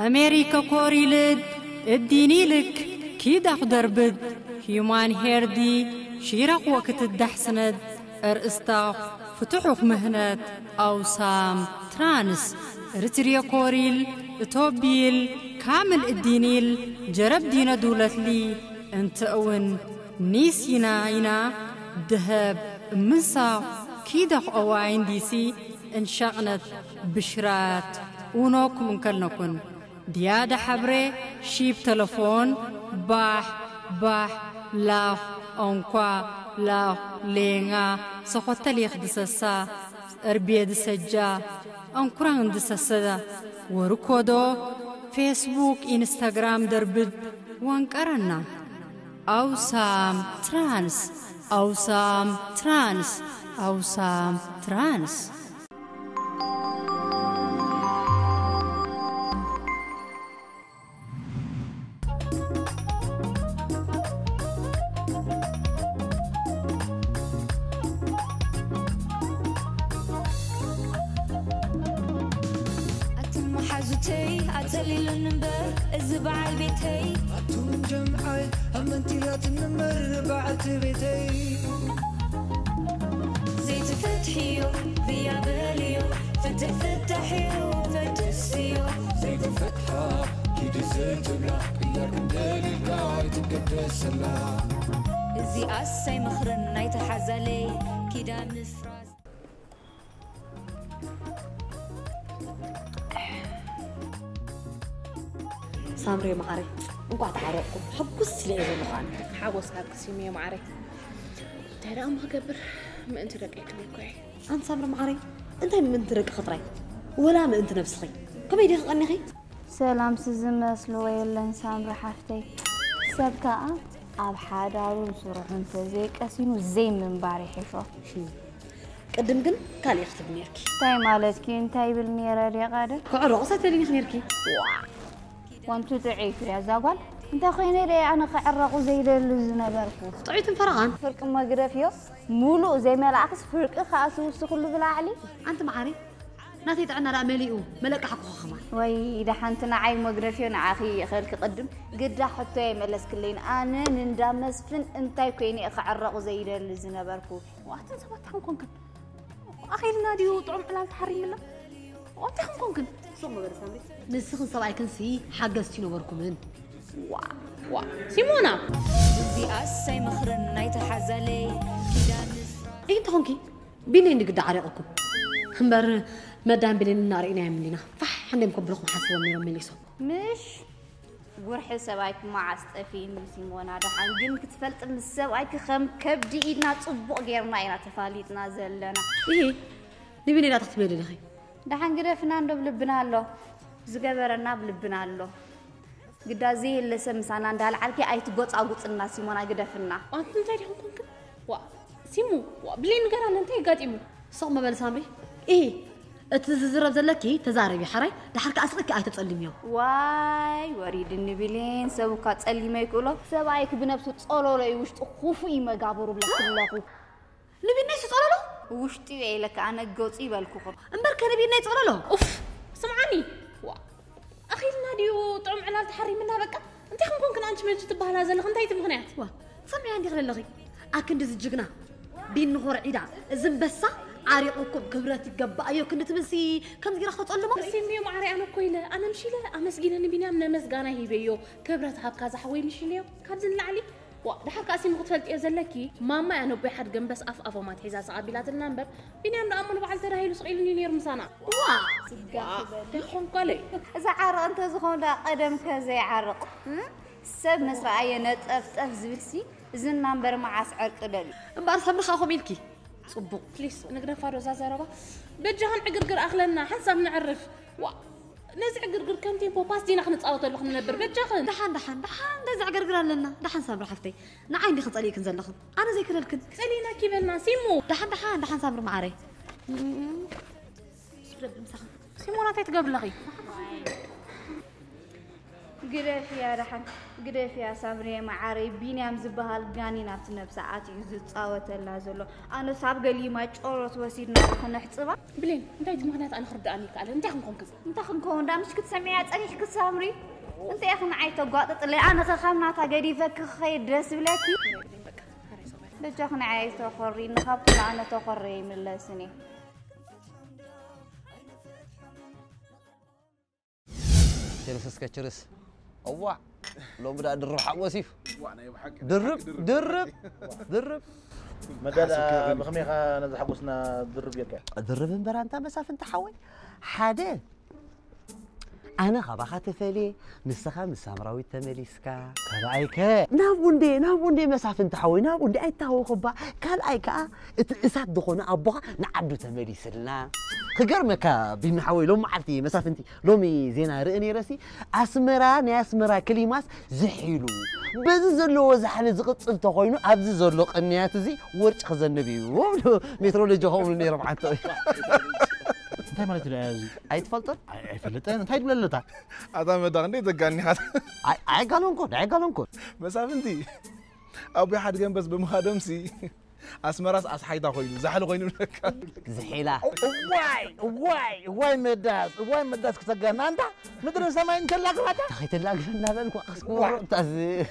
أمريكا كوريلد الديني لك كيدا دربد هيومان هيردي شيرق وقت الدحسند ارستاق فتحوك مهنات أوسام ترانس رتريا كوريل توبيل كامل الدينيل جرب دينا دولت لي انت اون نيسينا عينا دهب منسا كيدا أواعين ديسي انشغنت بشرات ونوك منكلنكن ديادة حبري شيب تلفون باح لاف أنقوا لاف لينا سخوت ليخ دسسا أربية دسجا أنقران دسسدا وركودو فيسبوك إنستغرام دربد وانقرنا أوسام ترانس أوسام ترانس أوسام ترانس أتلي للنمبر الزبع البيتي أتون جمعي أمنتي لا تنمر بعت بيتي زيت فتحيو فيا باليو فتحيو فتسيو زيت فتحة كيدي زيت بلا إياك مدالي القاعد تقدس الله زي أسي مخرن نايت حزالي كيدا مفراز سامري معري انقعد عرقكم حبس لي إذا مخان حاوس هاكسيمي معري ترى ما قبر ما أنت رقيق ليكوي أنت سامر معري أنت من ترك خطري ولا ما أنت نفسخي كم يدي غني خي سلام سزم سلوي لن سامر حفتي سبكا أب حدارو سرح انت زيك أسينو زي من باري حفا قدم قن كان يختب نيركي تاي مالتكي انتاي بالنيرة دي غادة كعرق ساتلين خنيركي وانتو تعيف يا زاقل انت خيني ري انا كعرقو زي دلزنا بركو طعيت فرغان فرق مغرفيو مولو زي ما العكس فرق خاصو كله بلا علي انت معري ناتي تعنا رامليو ملك حقو خمان وي اذا حنتنا عاي مغرفيو نعاخي خيرك قدم قد حتى يملس كلين انا نندا مسفن انتي كيني كعرقو زي دلزنا بركو وقت سبت حنكون كن اخيرنا ديو طعم على الحريم لنا وقت حنكون كن صوم برسامي نسخن سبعي كنسي حقستي نوركم من وا سيمونا زي أسي مخرن نايت حزالي كيدا مفراز انت هونكي بيني نقد عرقكم خمبر مدام بين النار إنا يملينا فح عندهم كبلكم حسوا من مليسو مش ورح سوايك مع استفين سيمونا ده حنجن كتفلت من السوايك خم كبدي إيدنا تصبق غيرنا إنا تفاليتنا زلنا إيه نبيني لا تختبيلي لخي ده حنقرفنا ندب لبنا له زجبرنا بلبنا له قد زي اللي سمسانا عندها عالكي أي تقطع قطع الناس سيمونا قدفنا أنت نتاعي هم كن وا سيمو وا بلين قرا ننتهي قاتيمو صوم بلسامي إيه تزرب زلكي تزاربي حري دحرك أسرك أي تتسلميو واي وريد النبلين سوكا تسلي ما يقولوا سبعيك بنفسه تصولوا لي وش تخوفوا إما قابروا بلا كلكم نبي الناس يتصولوا وش تبي لك أنا قوتي بالكوخر أمبارك نبي الناس يتصولوا أوف سمعني وا أخي ناديو طعم على تحري منها بقى أنت خم كن أنت مجد بهلا زل خنتي تمغنيات وا سمعي عندي غير اللغي أكن دز الجقنا بين نهور عيدا زنبسة عارقكم كبرات الجبا أيوة كنت تمسي كم تجرا خط ألو ما سيميو معري أنا كويلة أنا مشي لا أمسجينا نبينا من مسجانا هي بيو كبرات هاب كذا حوي مشي ليو كابزن لعلي ودحر كاسي مختلط يزلكي ماما أنا بحد جنب بس أف ما تحيزها ساعات بلاد النمبر بيني أنا أمر بعد ترى هي لصقيل نير مسانا دخون قلي إذا عرق أنت زخون دا قدم كذا عرق سب مسرع عينات أف زبسي زين نمبر مع سعر قدلي بعرف هم خاخو ميلكي صبو بليز نقدر فارو زازربا بجهن عقرقر أخلنا حسب نعرف نزع قرقر كم تيمبو باس دينا خنت أوطي اللي خلنا نبر بجهن دحان نزع قرقر لنا دحان سامر حفتي نعين دي خط عليك نزل لخن أنا زي كذا الكد سألينا كيف لنا سيمو دحان سامر معري سيمو لا تتقبل لغي قريف يا رحن قريف يا سامري معاري بينام زبهال غاني نفس نفساتي يزصاوت لازلو انا صاب قالي ما ጨሮት ወሲድና ከነሕጽባ بلين እንታይ ምክንያት ኣነ ክርዳእኒ ይከኣል እንታይ ክንኮን ክዝ እንታይ ክንኮን ዳ ምሽ ክትሰሚያ ፀኒሕ ክሳምሪ انت يا اخي معي تقاطط لي انا خمنات قريفك خي درس بلاكي بجاك معي تخري نخبط انا تخري من السنه ترس كترس اوع لو بدا درب حق وسيف وانا يبحق درب مدال بخميخه نزح حقوسنا درب يك درب انبر انت مساف انت حوي حاده أنا خباخات فلي نسخة من سامراوي تمليسكا كان أيكا نابوندي مسافة تحوي نابوندي أي تهو خبا كان أيكا إسات دخونا أبوها نعدو تمليسلنا خجر مكا بنحوي لو معرتي مسافة انتي لومي زينا رئني راسي أسمرا كلمات زحيلو بز زلو زحل زقط تخوينو أبز زلو قنيات زي ورش خزن نبي وبلو مترولوجي هم اللي ربعتو انتي مالتي لازم أي تفلتر اي فلتين انتي دبللتا هذا ما دغني دغاني هذا أي قالونكو مسافنتي ابي حد جنب بس بمخادمسي اسمراس اصحيتا خوينو زحل خوينو لك زحيلا واي مداس كتغانا انت مدري سماي انت لاقراتا تخيت لاقنا بالكو اسكو تازي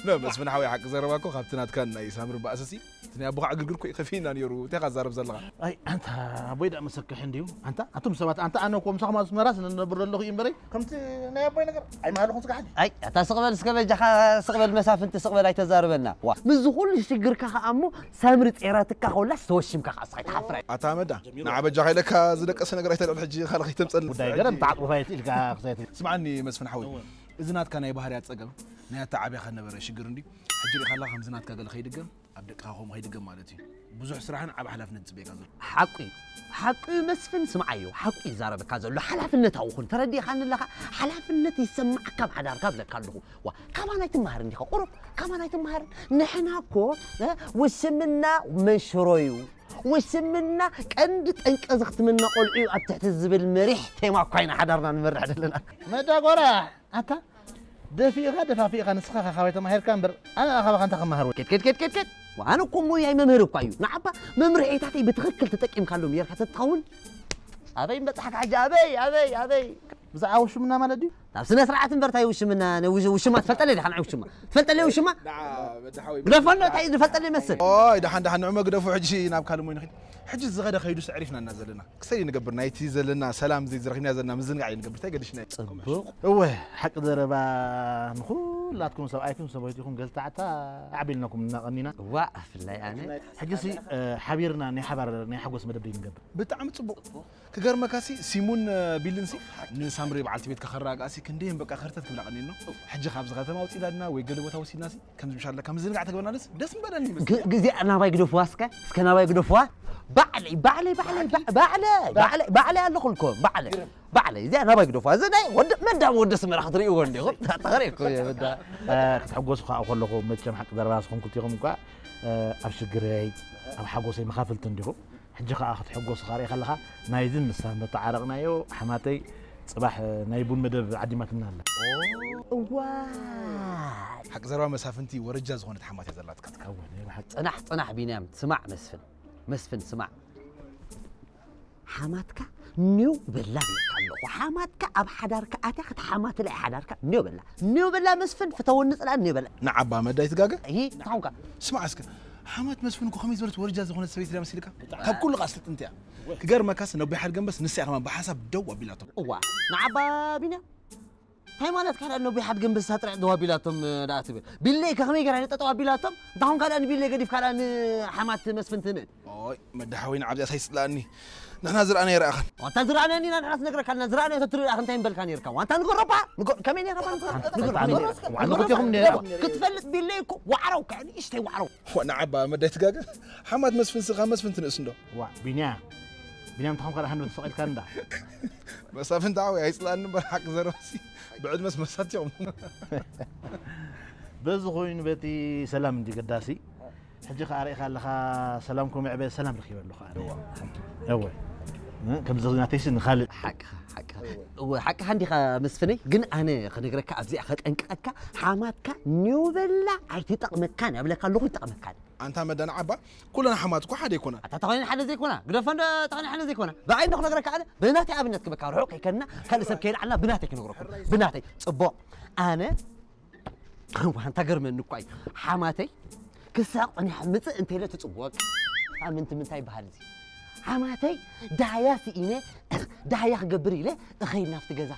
لا بس من حوي حق زرباكو خابتنات كان يسامر باساسي تني ابو اغرغركو يخفينا نيرو تيخا زارب زلغا اي انت ابوي دا مسكح انديو انت اتم سبات انت انا كوم صخ ما اسمراس نبر له يمبري كمتي ني ابوي نغر اي ما لكم سكحدي اي اتا سقبل جخا سقبل مسافه انت سقبل اي تزاربنا مزخول شجركا امو سامرت إيراتك خلاص توشم كخاص حفرة. أتامدا. نعم بجاي لك زدك أصلا قريت الحجي خلق يتمثل. ودايقرا تعطوا فايت إلك خزيتي. اسمعني مسفن حوي. إذنات كان يبهريات سقل. نيا تعبي خلنا برا شجرندي. حجري خلا خمسنات كقل خيدقم. أبدك خاهم خيدقم مالتي. بزح صراحة عب حلف نتسبيك هذا. حقي مسفن سمعيو حقي زارب كذا لو حلف النت أوخن تردي خان الله حلف النت يسمع كم حدار قبل كله وكمان يتمهر نديك قرب كمان يتمهر نحنا كو وسمنا مشرويو وسمنا كندت انقزخت منا قلعيو أبتحت الزبل مريح تيما كوينا حدارنا نمرح لنا متى قرا أنت دفيقة نسخة خويت مهر كامبر أنا أخاف أنت خمهر كت وأنا كم وياي ممهر كويو نعبا ممر عيتاتي بتغكل تتكيم خلوم يرح تتطاول أبي بتحك حاجة أبي بزعوا وش منا مالدي طب سنة سرعة برتاي وش منا وش ما تفلت لي دحين وش ما تفلت لي وش ما نعم بدي حاول بدفن تاي تفلت لي مسل دحين عمر قدفوا حجي ناب كلموا ينخد حجي الزغدا خيدوس عرفنا نازلنا كسي نقبر نايتي زلنا سلام زي زرخنا زلنا مزن قاعد نقبر تاي قدش ناي صبوق هو حق دربا نقول لا تكون سوايتكم سويتكم قلت عتا عبيلناكم نغنينا واقف لا يعني حجسي حبيرنا ني حبر ني حقوس مدبري نقبر بتعم صبوق كغير مكاسي سيمون بيلنسي نسامري بعلتي بيت كخراقاسي كنديم بقى خرتت كبلا قنينو حجي خابز غتما وصيدنا وي قلب بوتا وسيدناسي كم ان شاء الله كم زنقع تقبلنا دس مبدني بس غزي انا باي قدو فواسكا اسكنا باي قدو فوا بعلي الله كلكم بعلي زي انا باي قدو فوا زي مدا ودس مرخ تريو وندي تغريكو يا مدا كتحقوس خا كلكم متشم حق دراسكم كنتيكم كا ابشغري اب حقوسي مخافلت نديكم حجي خا اخذ حقوس خاري خلها نايزن نسان بتعارقنايو حماتي صباح نايبون مدب عديماتنا الله واه حق زروا مسافنتي ورجا زغونت حماتي زلات كتكون حق طنح بينام سمع مسفن سمع حماتك نيو بالله قالو حماتك اب حدارك اتاخت حمات لا حدارك نيو بالله مسفن فتونص لا نيو بالله نعبا مداي تغاغا هي تاونكا اسمع اسك حمات مسفنكو خميس برت ورجا زغونت سبيت لا مسلكا كاب كل قاصت انت كغير مكاس نو بحال جنبس نسي كمان بحسب دوا بيلاتهم وا نعبا بينا هاي مالت كان انه بحد جنبس هطرع دوا بيلاتهم داتبل بالله كخمي غير تطوا بيلاتهم داون كان ان بالله قديف كان حمات مسفنتن اوي مدحوين عبد اساس لاني نحن زرعنا يا اخي وانت زرعنا اني نحرس نقرا كان زرعنا تتري اخ انت بل كان يركا وانت نقربها كمين يا ربا نقرب كتفلت بالليكو وعرو كان اشتي وعرو وانا عبا مديت غاغا حماد مسفن سخا مسفن تنسندو وا بنيام تخم قال حنو سقيل كان دا مسافن دعوي هيسلان بحق زروسي بعد مسات يوم بزغوين بيتي سلام دي قداسي حجي خاري خلخا سلامكم عبي سلام رخيب له خا هو كم زغنا تيسن خالد حق عندي مسفني قن أنا خنقرك أبزي أخذ أنكك حماتك نيوبلا عرفتي تقمكان قبلك اللغة تقمكان أنت مدن عبا كلنا حماتك واحد يكون تتغني حدا زي كونا قدفن تغني حدا زي كونا بعد نقرك على بناتي أبنتك بكار حقي كنا كان سبكين على بناتك نقرك بناتي صبوا أنا وأنت قرم إنه كوي حماتي كساقني حمت أنت لا تصبوك أمنت من تاي بهالزي حماتي دعياتي إني دعيا خبري له أخي نافت جزا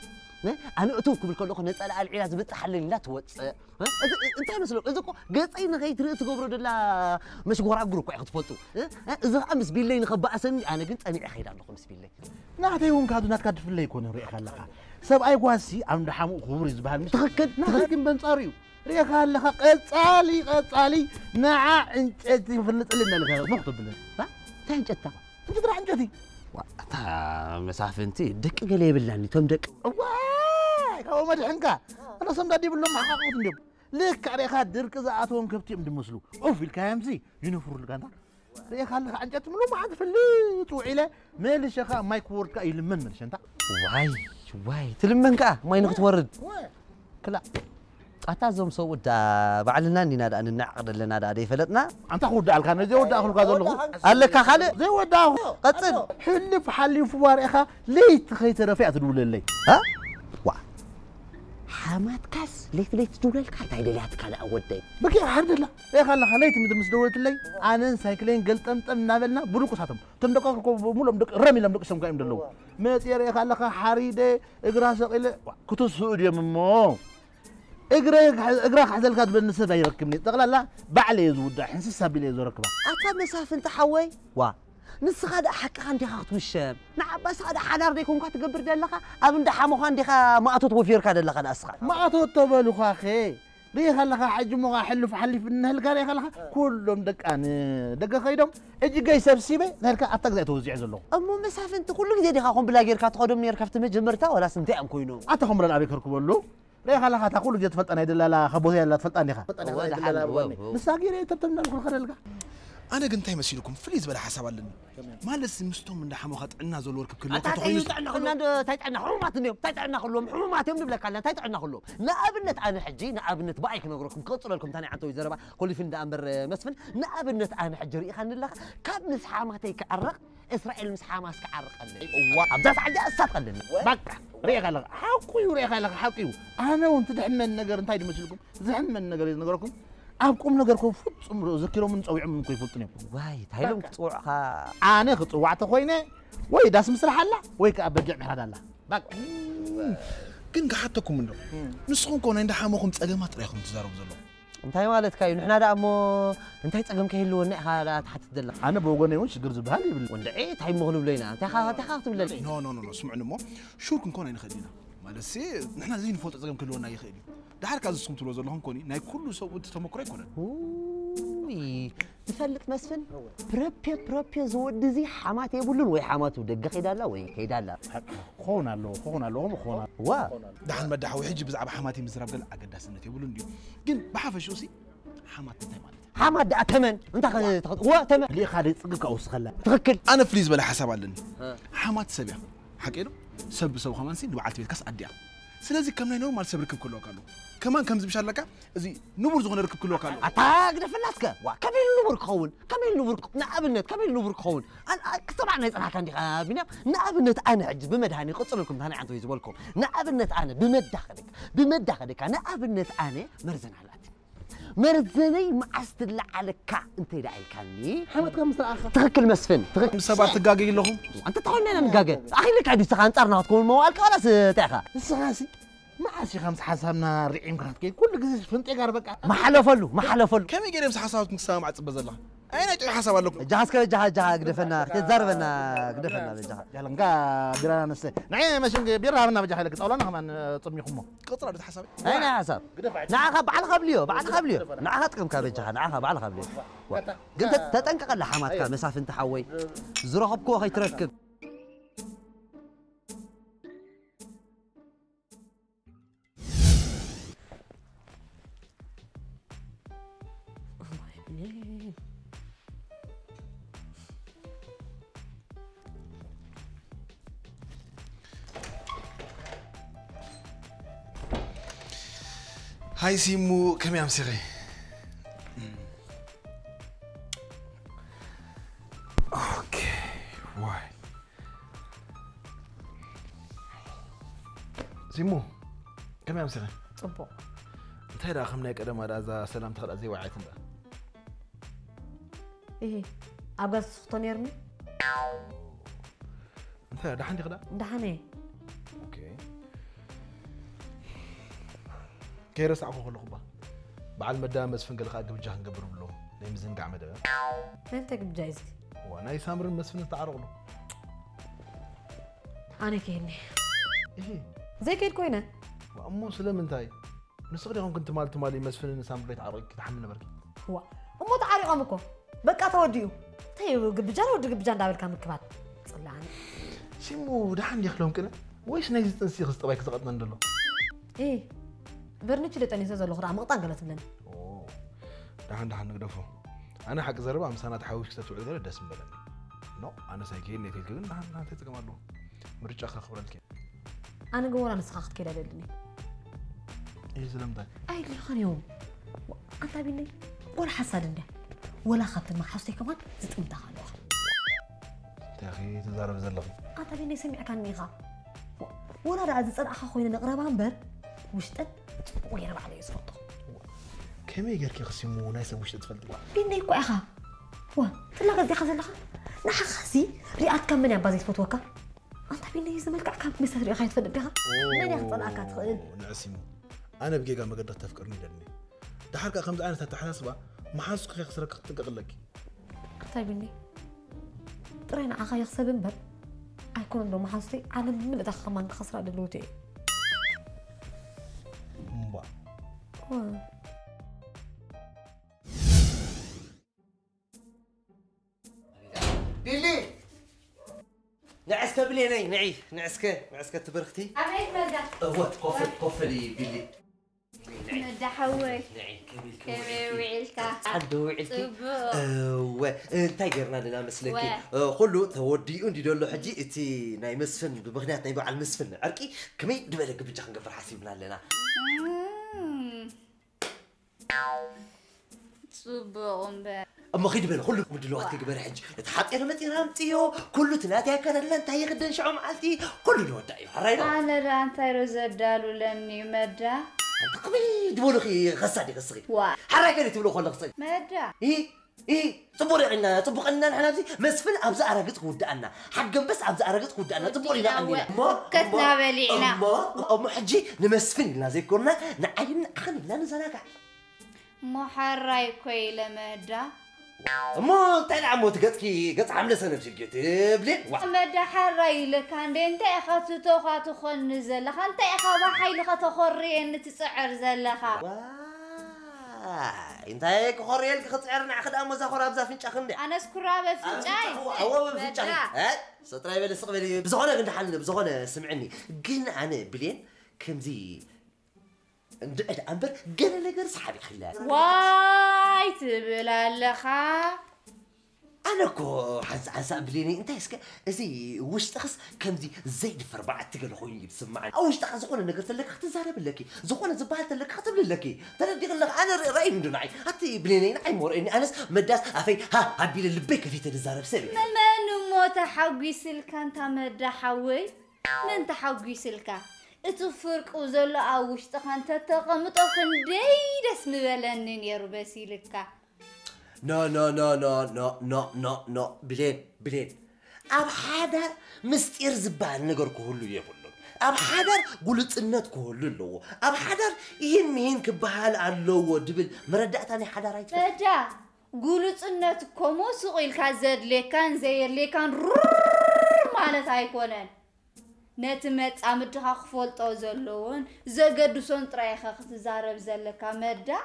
أنا أتوقع بالكل أخو نسأل على العلاج بتحلل لا توت أنت مسلوك إذا كو قصين غير تريد تقبروا دلا مش قرا جروك واحد فوتو إذا أمس بالله نخبأ أسن أنا قلت أنا أخي لا نخمس بالله نعطي يوم كادو نتكاد في الليل يكون ريح خلقها سب أي قاسي عم دحمو خبر يزبها مش تخكد بنصاريو ريح خلقها قصالي نعا أنت في النتقل لنا لك مخطب لنا ها تنجتها أنت ترى عن جدي تا مسافة أنتي دق قليل بالله توم دق واي كاو مدحنكا أنا صمدادي بالله محقق ندم ليك عليها درك زعاتهم كبتي من مسلو أو في الكامزي ينفر الكانتا ريك خلك عن جد منو ما عاد فليت وعيله مال الشيخ ما يكور كا يلمن مش أنت واي تلمن كا ما ينقط ورد كلا أتازم سود بعلنا نينا أن نعقد لنا دا دي فلتنا أنت خود دال كان زي وداخل كذا قال لك خالد زي وداخل قصد حلف حلي فوارقها ليت خيت رفعت دول اللي ها وا حماد كاس ليت دول لك حتى يدلياتك على أول دي بكي حرد الله يا خلا خليت من مسدورة اللي أنا سايكلين قلت أم نابلنا بروك ساتم تمدك مو لمدك رمي لمدك سم قايم دلو ما تيري خلا حريدة إجراسك إلى كتو سعودية ممو إجراك حزل كاتب النسبة يركبني تقول لا بعلي يزود حنس السبيل يزوركبه أتا مسافة أنت حوي وا نس هذا حكي عندي خاطر والشام نعم بس هذا حنار ديكون كاتقبر دلخا أبن دحمو عندي خا ما أتوت فير كذا دلخا أسخر ما أتوت تبلو خاخي ريخ لخا حجمو حلو فحلي في النهل قال ريخ لخا كلهم دك أنا دك خيدهم أجي جاي سبسيبه ذلك أعتقد توزيع زلوا أمو مسافة أنت كل جديد خاهم بلا غير كاتقدم نير كفت مجمرتا ولا سنتي أم كوينو أتهم من الأبي كركبولو ريخ لخا تقول جت فت أنا يدل خبوزي لا فت أنا خا مساقير تبتم نقول خرلقة أنا قلت هاي مسيركم فليز بلا حساب لنا ما لسه مستوم من دحمو خط عنا زول وركب كله تايت حرومات اليوم تايت عنا كلهم حرومات يوم نبلك على تايت عنا كلهم نأبنت أنا حجي نأبنت بايك نقولكم قصر لكم ثاني عن توي زربا كل فين ده أمر مسفن نأبنت أنا حجري خلنا لك كاب مسحاماتي كعرق إسرائيل مسحاماس كعرق اللي أبدأ عندي أسات لنا بكا ريخ لك حقيو ريخ لك حقيو أنا وأنت دحمن النجار انتي مسلكم زحمن النجار نجاركم أبكم نجاركم فوت عمره ذكروا من تصويع من كيف فوتني واي تهيلهم تصوع أنا خطوعت خوينا وي داس مسرح الله وي كأبرجع بهذا الله بك كن قحتكم منه نسخون كون عند حامكم تسألمات ريخم تزارب زلوا انتي مالت كاين نحنا دا امو انتي تسقم كيلو نحا تحت الدلة انا بوغني وش قرز بهالي وندعي تاي مغلوب لينا انت خاطب لنا نو اسمعنا مو شو كون عين خلينا مالسي نحنا زين فوت تسقم كلونا يخيلي دحر كاز صمت لو زلهم كوني ناي كل سو تمكر يكون وي تفلت مسفن بروبي زود زي حمات يبولون وي حمات ودق خيدالا وي كيدالا خونا له هم خونا وا دحن مدح ويحج بزعب حماتي مزراب قال اقداسنت يبولون ديو كن بحافش وسي حمات انت مالت حمات دا تمن انت وا تمن لي خالد صدق او سخلا تفكر انا فليز بلا حساب علني حمات سبيا حقيقه سب خمانسي دبعت بيت كاس اديا سلازي كم نور مال سبركب كله قالوا كمان كم زبش لك ازي نبر زغن ركب كله قالوا اتاك دفلاتك وا كمين نبر خون كمين نبر نابنت كمين نبر خون انا طبعا يصنع كان دي بنا نابنت انا عجب بمدهاني قصر لكم ثاني عنتو يزبلكم نابنت انا بمدخلك نابنت انا مرزن علاتي مرزني معست لعلك انت داعي كاني حمد كم اخر تركل مسفن تركل سبع تقاقي لهم انت تقولنا نقاقي اخي لك عادي سخان صرنا تكون الموال خلاص تاخا السغاسي ما عادش خمس حسابنا رعيم كي كل جزء فنتي قال بقى ما حلفلو كم يجي يمس حسابك سامع تصبز الله اين تعي حساب لكم جهاز قدفنا تزربنا قدفنا بالجهاز يلا نقا بيرانا نس نعم ماشي بيرانا بجهاز لك طولنا كمان طمي خمو قطره بده حسابي اين حساب نعم بعد خبليو نعم تكم كابجها نعم بعد خبليو قلت تتنقق لحماتك مسافه انت حوي زرهبكو هي تركب هاي سيمو كم يا مسيغي اوكي واي سيمو كم يا مسيغي صبو انت هيدا خمنا قدم هذا سلام تخل ازي وعيت انت ايه ابغى سخطون يرمي انت دحن دي خدا دحني اوكي كيرس عفو خلو خبا بعد مدام مسفن قال خاق بجاه نقبر بلو لي مزنقع مدام انت بجايزتي وانا سامر مسفن تعرق له انا كيني ايه زي كيد كوينه امو سلام انتاي نصغري هون كنت مالي مسفن سامر بيت عرق تحملنا بركي هو امو تعاري قامكو بقى توديو طيب قبجان ودي قبجان دابل كان مكبات صلاني سيمو دحن يخلهم كده ويش نايز تنسيخ استبايك زغطنا ندلو ايه برنيتش لتاني زلو خرا مقطان قالت لنا اوه دحن نقدفو انا حق زربا امسانا تحاوش كتبت على داس مبلني نو انا سايكين نيتل كن دحن تتقمالو مرجع اخر خبرلك انا قولا نسخخت كده لدني ايه زلمتك اي اللي خان يوم انت بيني ولا حسد انده ولا خاطر ما حسيت كمان زتمت خالو يا اخي تزارب زلخ انت بيني سمع كان ميغا ولا راه زصدق خوينا نقربها امبر وشتت ويربع عليه صوته كم يقرك خصيمو ناس وش تفلت بيني كو اخا وا تلاقى زي خزل لها نحا خسي ريات كم من يا بازي فوتوكا انت بيني زملك كم مسافر يا خايت فدد بها من يخطر اكا تخيل نعسيمو انا بقيقا ما قدرت تفكرني دني دحرك خمس عين تحاسبه ما حاسك خسرك تنقلك طيب بيني ترينا اخا يخسب امبر ايكون لو ما حسيت انا من دخل خسره دلوتي مبا بيلي نعسك بليني نعسك تبرختي أبيك مدى هو قفلي بيلي مدى حوي نعي كمي وعيلتا عدو وعيلتي انتي قرنا لنا مسلكي و. قولو توديو ندي دولو حجي اتي ناي مسفن بمغنيات ناي على المسفن عركي كمي دبلك بجا نقفر حسيبنا لنا صبغ امبارح اما خيد بين كله دلوقتي قبل حج تحطينا متيرامتيو كله تناتي كرلا انت هي غدن شعو معلتي كله يودعي حرينا انا را انت روزدالو لني مدى انت قبل دبولو خي غسادي غسغي حركه تبلو خلق صي مدى ايه صبوري عنا طبقنا نحن نفسي مسفن ابزا ارغت ودعنا حق بس ابزا ارغت ودعنا طبوري لا عندنا كتنا بلينا اما حجي نمسفن لا زي كنا نعين اخن لا نزلاقع محراي كويله مدى ما تلعب وتقطكي قط عامله سنه بجيت بلين مدى حراي لك عند انت اخذت توخات خن زلخ انت اخذ حيل خطخري ان تسعر زلخ انت هيك خوريلك خصعرنا اخذ ام زخور ابزا فنچ اخندي انا سكرابه فنچاي هو فنچ ها سطراي بل سقبلي بزغونه كنت حل بزغونه سمعني قلنا انا بلين كمزي ندعد امبر قال لي صحابي خلال واي تبلالخا انا كو حساب بليني انت اسك ازي وش تخص كمزي زيد في 4 تقل خويا بسمعني او وش تخص زخونه نقرت لك اختزارب لك زخونه زبالت لك خطب لك تردي لك انا راي من دونعي حتى بليني نعي مور اني انس مداس افي ها هبي للبيك في تزارب سبي من موت حقي سلك انت مد حوي من تحقي سلك اتفرق وزل او وش تخنت تقمط خندي دس مبلنن يربسي لك نو بلين اب حدر مستير زبال نجر كله يبلو اب حدر قلصنت كله لو اب حدر يمين كبحال علو دبل مردأتني حدر ايت فجا قلصنت كومو سقيل كزد لكان زير لكان مالت ايكونن نتمت امدخ خفلطو زلون زقدسون طريخه ختزارب زلك مدا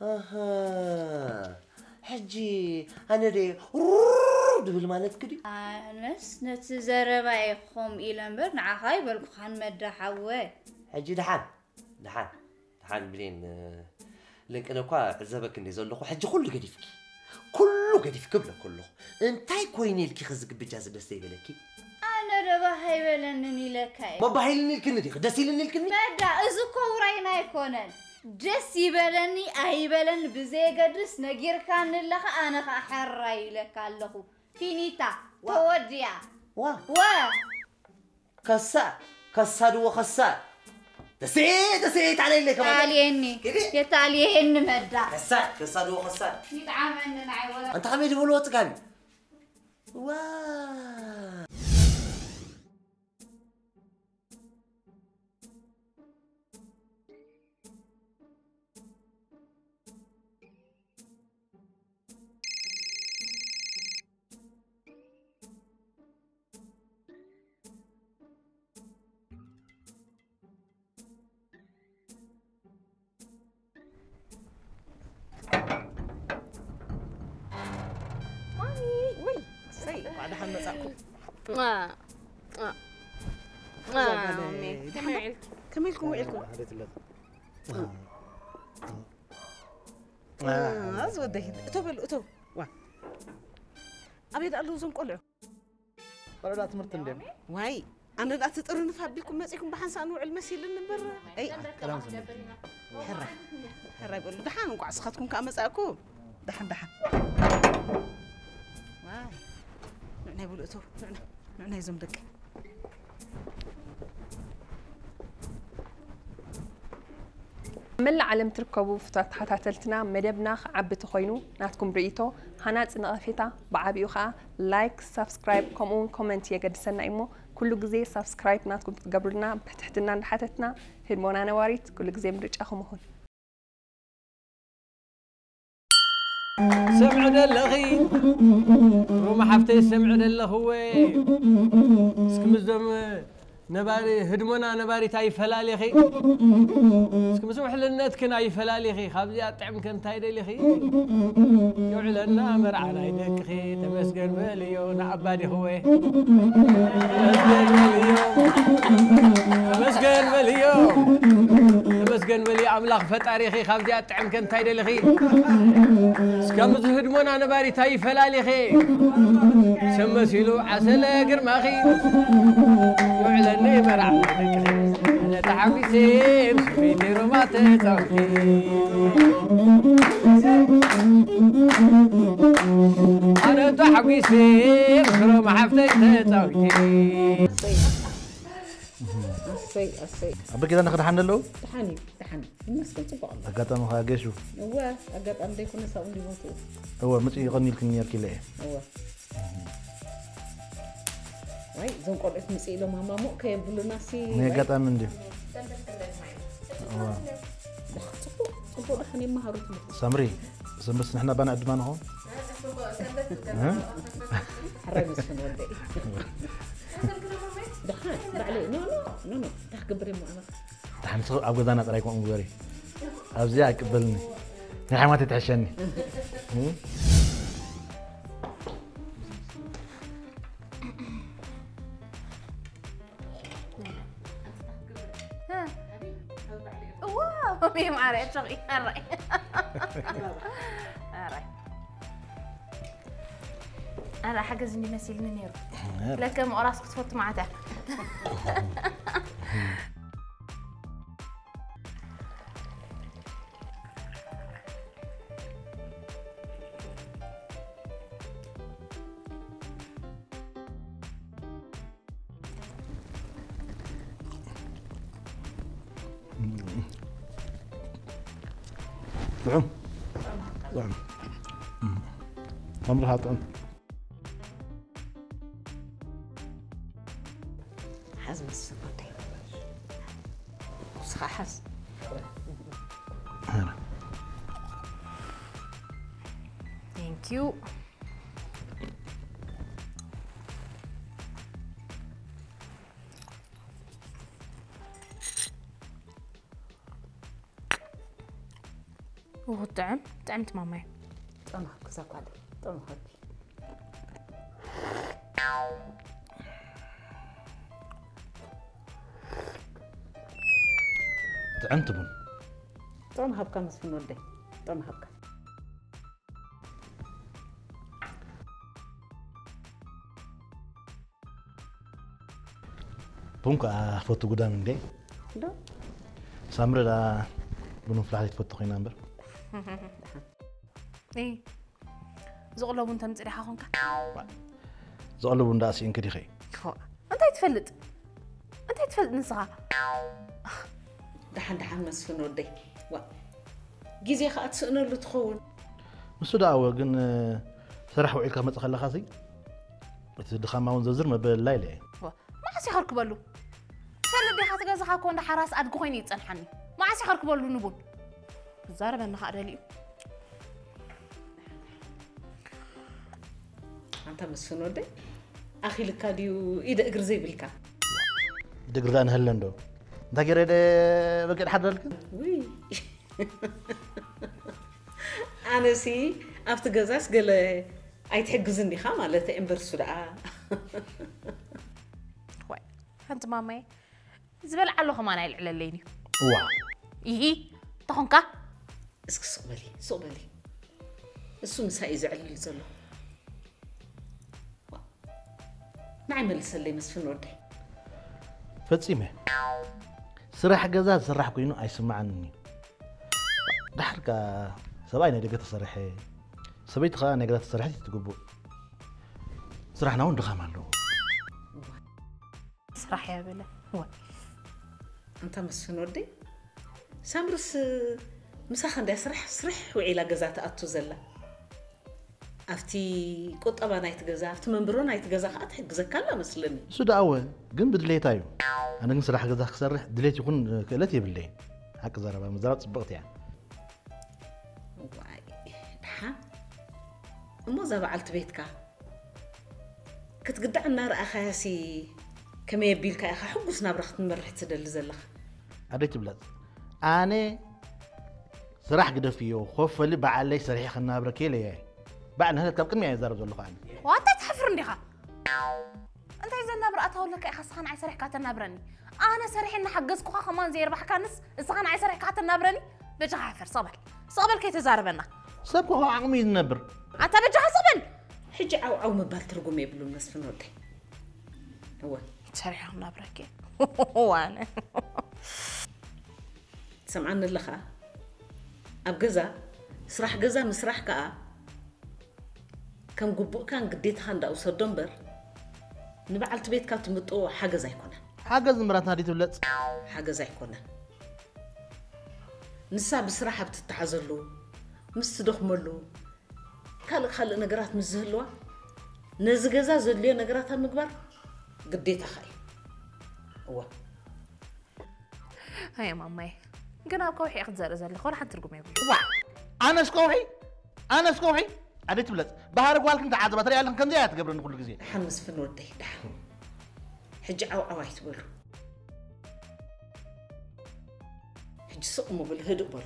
اها حجي انا دي دبل مالت كدي انس نتزرب ايخم الامبر نعخاي بالك خان مدا حوي حجي دحان بلين لك انا كوا زبك اني زلخو حجي كله قديفك بلا كله انتي كويني لك خزق بجاز دس يبلكي انا ربا هيبلنني لكاي بابا هيلني الكندي دس يلني الكندي مدا ازكو ورينا يكونن دس يبلني أيبلن بزي قدرس نجير كان اللخ أنا خحرّي لك اللخو فينيتا توديا وا كساد وخساد تسيت علي لك تعاليني يتعاليهن مدّا كساد وخساد يتعاملنا عوض أنت حميد بقول وتقال وا كملكم وعلكم أزود أتوب وا أبيد قالوا زم قلعوا ولا تمرت ندم واي أنا لا تطرون فابيكم مسيكم بحنس أنو المسيل النبر أي كلام سمع هرا يقول دحان وقع سخطكم كأمساكم دحان واي نحن يقول أتوب نحن يزم دك من العالم تركبوا فتحتلتنا مدبنا عبت خوينو ناتكم بريتو هنات نقفيتا بعبيو خا لايك سبسكرايب كومنت يقدسنا إيمو كل جزء سبسكرايب ناتكم تقبلنا بتحتنا نحتتنا هرمونا نواريت كل جزء مريج أخو مهون سمع دلخي روما حفتي سمع دلخوي سكمزدم نباري هدمنا نباري تاي فلالي خي سكمزو حلنت كنا اي فلالي خي خابزي اطعم كنت هاي دلي خي يعلنا مرعنا يدك خي تمسكن مليو نعبادي خوي تمسكن مليو املاخ فطاري خي خابزي اطعم كنت هاي دلي خي سكمزو هدمنا نباري تاي فلالي خي سمسيلو عسل قرما خي يعلني مرعنا أنا تحمسي بسفيتي روما تتوكي أنا تحمسي بسروما حفتي تتوكي أسي أبى كده ناخد حن له دحاني الناس كنت بقول أقطع مخا جيشو هو أقطع أمدي كنا ساون دي موتو هو متى يغني الكنير كله هو واي زون قول اسم سيلو ماما مو كي بلونا سي نيجا تامن دي صبو دحاني ما هروت سامري بس نحن بنا أدمان هون حرام اسمه ودي دحان بعلي نو تخبري معنا دحان صو أبغى دانا ترايكم أموري أبزي أقبلني نحن ما تتعشني واو مي معري شغي الرأي أنا حاجة زني مسيلني نيرو لكن مقراص كتفوت معته طعم عمرها طعم حزم السكوتي صح حزم هلا ثانك يو وهو طعمت مامي طعمها كذا قاعد طعمها طعمت بن طعمها بكم في الودي طعمها بكم بونك فوتو قدام عندي لا سامر لا بنو فلاحي تفتقين أمبر إيه زغلو أنت متريحة خونك زغلو بنداسي إنك دي خي أنت يتفلت نسخة دحن مسفن ودي جيزي خاطر سئنا اللي تخون مسو دعوة قن سرح وعيلك ما تخلى خاصي بتدخل ما ونزر ما بالليل ما عسي خرك بلو فلد دي خاطر جزخا كون حراس أدقو خيني يتصنحني ما عسي خرك بلو نبون زارب أنا خاطر لي أنت مسفن ودي أخي لك ديو إذا أجر زي بالك دقر ذا هلندو انت قريد بقى حد لك وي أنا سي أفت جزاس قال أي تحجزني خامة لا تأمبر سرعة واي أنت مامي زبل على خمان عيل على الليني وا إيه تخونكا اسك سقبلي السوم ساي زعل لي زلو نعمل سلي مسفن ودي فتصيمه سرح جزاز سرح كوينو أيسمعني دحرك سباينا دقت صريحة سبيت خا نقدر تصريحة تقبو صرحنا وين دخام عنده صراحة يا بلا هو أنت مسفن ودي سامرس مساخن ده صرح وعيلا جزات أتو زلا أفتي قط أبا نايت جزا أفتي منبرو نايت جزا خاطر حق جزا كلا مسلمي سود أول جنب بدليت أيو أنا جنس راح جزا خسرح دليت يكون كلتي بالليل هك زربا مزرعة صبغت يعني واي ها ما زبعلت بيتك كتقدع النار أخاسي كما يبيلك يا أخي حقوسنا برخت نمرح تدل زلخ أديت بلاد أنا صراحة قد فيه خوف اللي بعلي صريح خلنا بركيلي يعني بعد هذا كم كمية يزرب زلخ عني وأنت تحفرني خا أنت إذا نبرة أقول لك أخي صخان عايز أريح كاتر نبرني أنا صريح إن حجزكوا خا خمان زي ربح كانس صخان عايز أريح كاتر نبرني بجا حفر صبل كي تزاربنا سبكوا هو عمي النبر أنت بجا صبل حجي أو مبال ترقم يبلو الناس ودي هو صريح نبرك وانا سمعنا اللخا أب جزا سرح جزا مسرح كا كم جبو كان قديت هندا أو صدمبر نبعلت بيت كات متو حاجة زي كنا حاجة زمرات هذه تولت حاجة زي كنا نسا بصراحة بتتعزلو مستدخملو خلق نقرات مزهلوا نزجزا زلي نقرات المقبر قديت أخي هو هيا مامي قنا كوحي أخذ زر خور حتى ترقم يقول أنا سكوحي أديت بلاد بهارك والك أنت عاد بطريقة لك كم زيادة قبل نقول لك زين حمس في النور ده حج أو يتقول حج سقمه بالهدوء بلو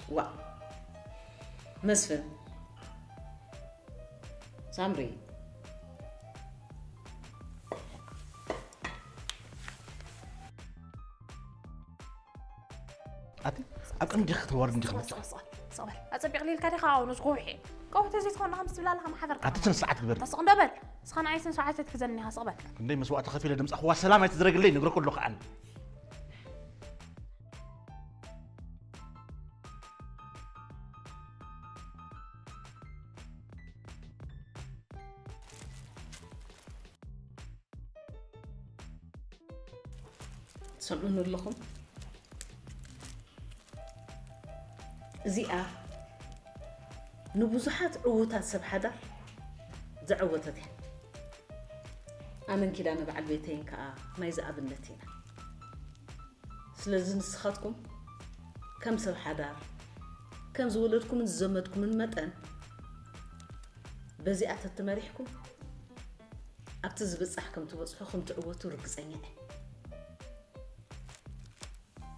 وا مسفن سامري أكن جخت ورد جخت صبر أتبع لي الكاري خاون وسقوحي كوه تزيد خون خمس بلا لها محذر أتتن ساعات كبر تسقن دبل سخان عايزين ساعات تكزني صبر كندي مسوات خفيف لدمس أخوة السلام يتزرق لي نقول كله خان سمعنا لكم زيئة نبوزحات عوتات سب حدا زعوتتها أنا كده أنا بعد بيتين كا ما يزعب النتينا سلازم نسخاتكم كم سب حدا كم زولدكم من زمتكم من متن بزيئة التماريحكم أبتزبط أحكم تبصحكم تعوتوا رقصانية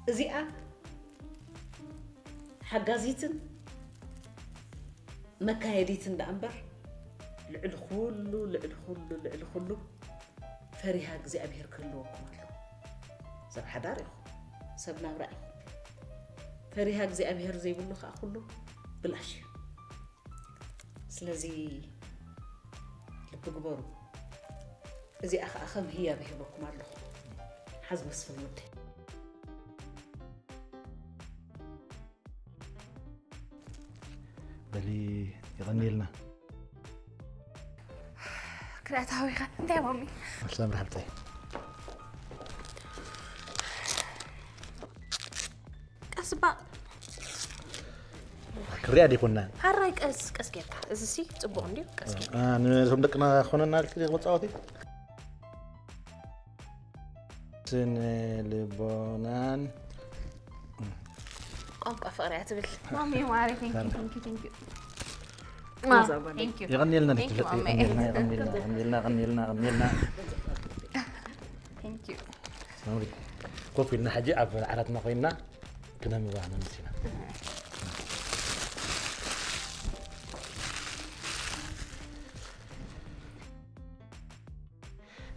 زيئة حجازيتن مكايديتن دأمبر لعل خلو فريها جزء أبير كله كمالو سب حداري سب نابرأي فريها جزء أبير زي بلو خلو بالأشياء سلازي لبقبرو زي أخم هي بهبو كمالو حزب اسم المده بلي يغني لنا كراتاوي خا انت يا مامي سلام رحبتي كسبا كريادي كنا هراي قس كيركا ازسي صبو اندي قس كيركا نزوم دقنا خوننا الكلي وصاوتي سن لبنان قنقه فقري تبل مامي واري ثانك يو ثانك يو يغني لنا غني لنا ثانك يو سلام كوفي لنا حاجه عرفنا خوينا كنا مبانا نسينا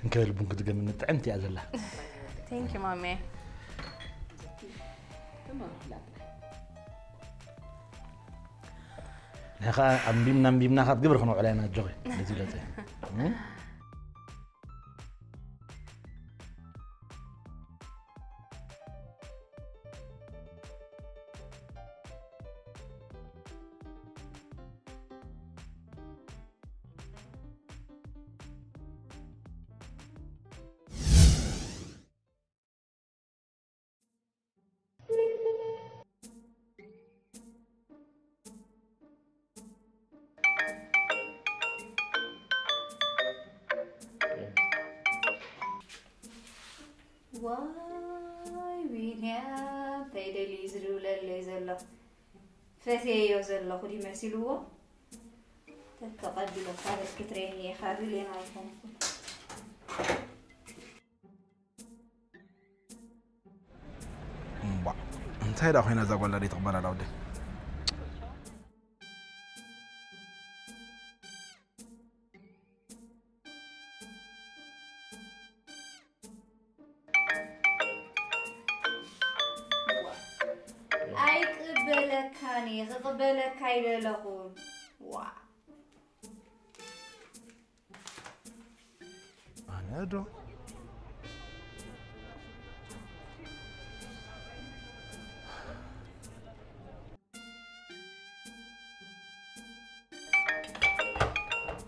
نكال بنك دقه من طعمتي يا زله ثانك يو مامي نخا أمبيمنا خاط قبر خنو علينا الجوي لزي واي وينيا تايدلي زلولا اللي زلا فتيو زلا خدي مسيلو تتقدل خارج كتريني خارج لين عايفون انت هيدا خوينا زاق ولا ريت قبل على قبلك هاي لهون وا انا دو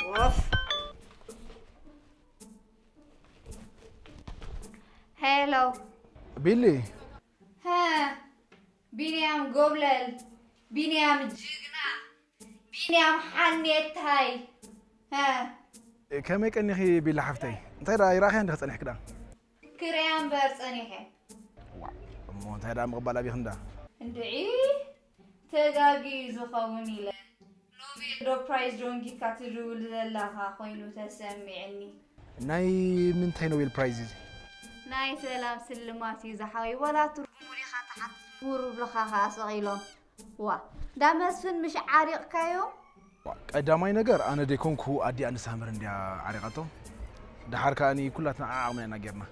وف هلو بيلي ها بنيام قبلل بنيام جيجنا بنيام حنيت هاي ها كم يكني خي بيلا حفتي انت راي راخي عندك تصنيح كده كريام برصنيحه مو انت هذا مقبل ابي خندا اندعي تغاغي زخوني له نوبي دو برايز جونجي كاتجول زلاها خوينو تسمعني ناي من تاي نوبل برايز ناي سلام سلماتي زحاوي ولا ترجموا لي خاطحت فورو بلخا صغيلو وا دامسفن مش عارق كايو قداماي نجر انا ديكونكو ادي ان سامر انديا عارقاتو دحار كاني كلاتنا عاقمنا نجرنا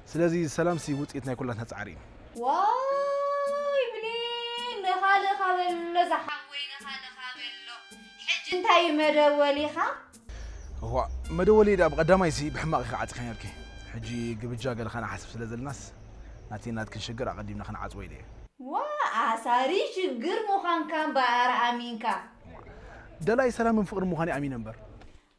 سلازي سلام سي وصيتنا كلاتنا صعري واي بنين نخاله خابل زحاوي نخاله خابلو حج انتي مدولي خا هو مدولي دا قداماي سي بحماق خاعت خيركي حجي قبجا قال خنا حسب سلازل الناس ناتينا كنشجر قديمنا خنا عصوي ليه وا اساري شجر مخان كان بار امينكا دلاي سلام من فقر مخاني امين نمبر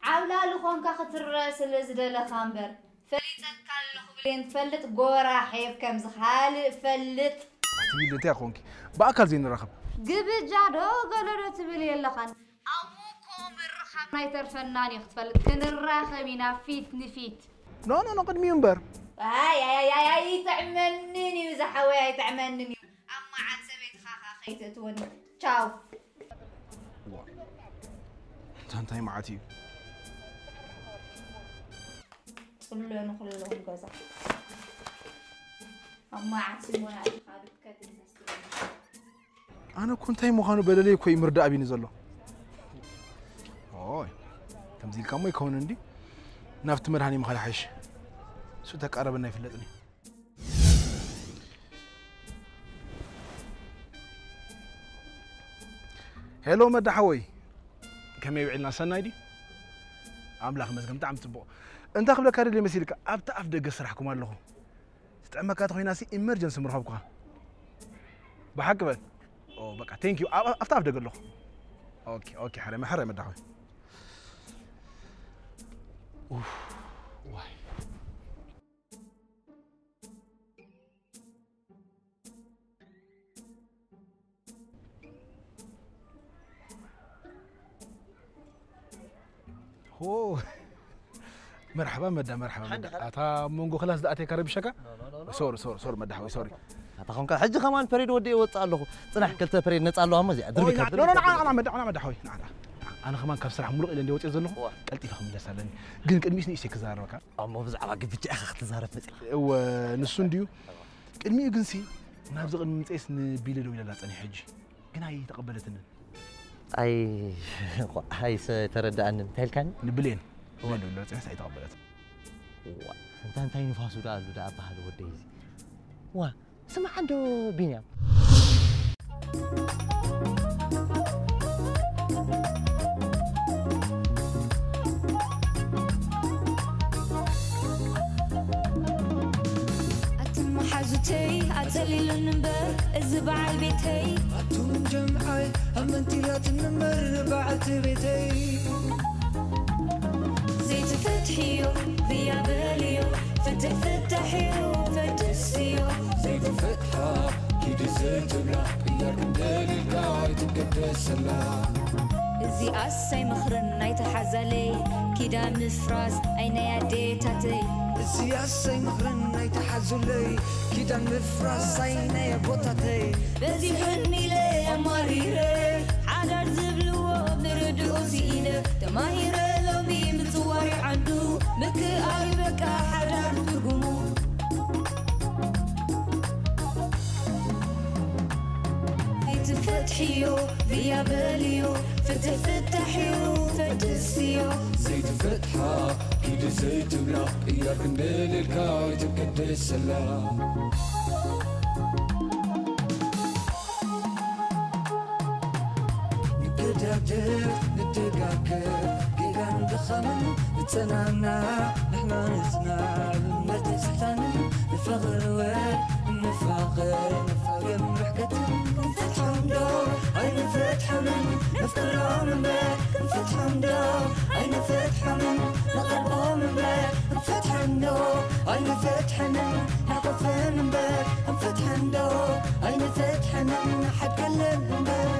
عولا لخونكا خطر سلازدل خامبر فليتك قال خبلين تفلت غورا حيب كم زخال فلت تبي انت يا خونكي باكل زين رخب قبجا دو قالو تبل يلا خان ابوكم الرخام نايتر فنان يختفلت كن الراخبينا فيت نفيت نو قد مينبر هاي تعمنني وزحوي تعمنني اما عاد سبيت خاخا خيتتون تشاو انتي معاتي كلهم غزا اما عاد سمونا خالد كاتب انا كنت هي مخانو بدلي كوي مردا ابي نزلو اوي تمزيل كم يكون عندي نافت مرهاني مخلحش شو تقربنا يفلطني هلو مدحوي كم يبعلنا سنايدي املاخ مسكم تعم تبو انت قبل كاري لي مسيلك ابتا افدق سرحكم الله تتعمكات خوينا سي ايمرجنس مرحبكم بحق بل او بقى ثانك يو افتا افدق له اوكي حرام حرام مدحوي اوف واي اوه مرحبا مدى مرحبا اتا مونغو خلاص داتي كرب شكا سور مدحوي سوري تاخون حج كمان فريد ودي وصا له صنح كلتا فريد نص له امزي دربي لا انا مدحوي انا كمان كاب صراحه ملق الى وصي زلو قلطيفه خملسالني ግን ቅድሚስ ንእሽተይ ክዛረበካ እሞ ብዛዕባ ግብጭ እኻ ክትዛረብ መጽ ንሱ እንዲዩ ቅድሚኡ ግን ሲ ናብ ዝቕድሚ ምጽስ ንቢለ ደው ኢላላ ጸኒ ሕጂ ግን ኣይ ተቀበለትን ኣይ ሃይ ተረዳእን እንታይልካኒ ንብሌን ወንዱ ለጽስ ኣይ ተቀበለት እንታይ ንፋሱ ዳ አሉ ዳ ባህል ወደይ ዋ ስማ አንዶ ቢንያም حاجتي أتلي للنبر الزبع البيتي أتون جمعي أمنتي لا تنمر بعت بيتي زيت فتحيو ذيا باليو فتحيو فتسيو زيت فتحة كيدي زيت بلا يا كندالي القاعد تقدس الله زي أسي مخرن نايت حزالي كيدا مفراز أين يا ديتاتي السياسة مخرنا يتحزلي كده مفرس عيني يا بطتي بزي حني لي أماري لي حدر زبلو بردو زينة تماهير لو بيم بتصوري عندو مكي آي بكا حدر ترقمو فتحيو ذيا باليو فتحيو فتسيو زيت فتحة كده زيت بلا يا كندال الكاي تقدس الله نتدادر نتقاكر كيغا ندخمن نتسنانا نحنا نزنا نرتسحتن نفغر وين نفاغر نفاغر محكتن نفتحهم دور أين فتحهم نفترهم بك نفتحهم دور أين فتحهم نقربهم بك نفتحهم دور أين فتحهم نقفهم بك نفتحهم دور أين فتحهم حد كلم بك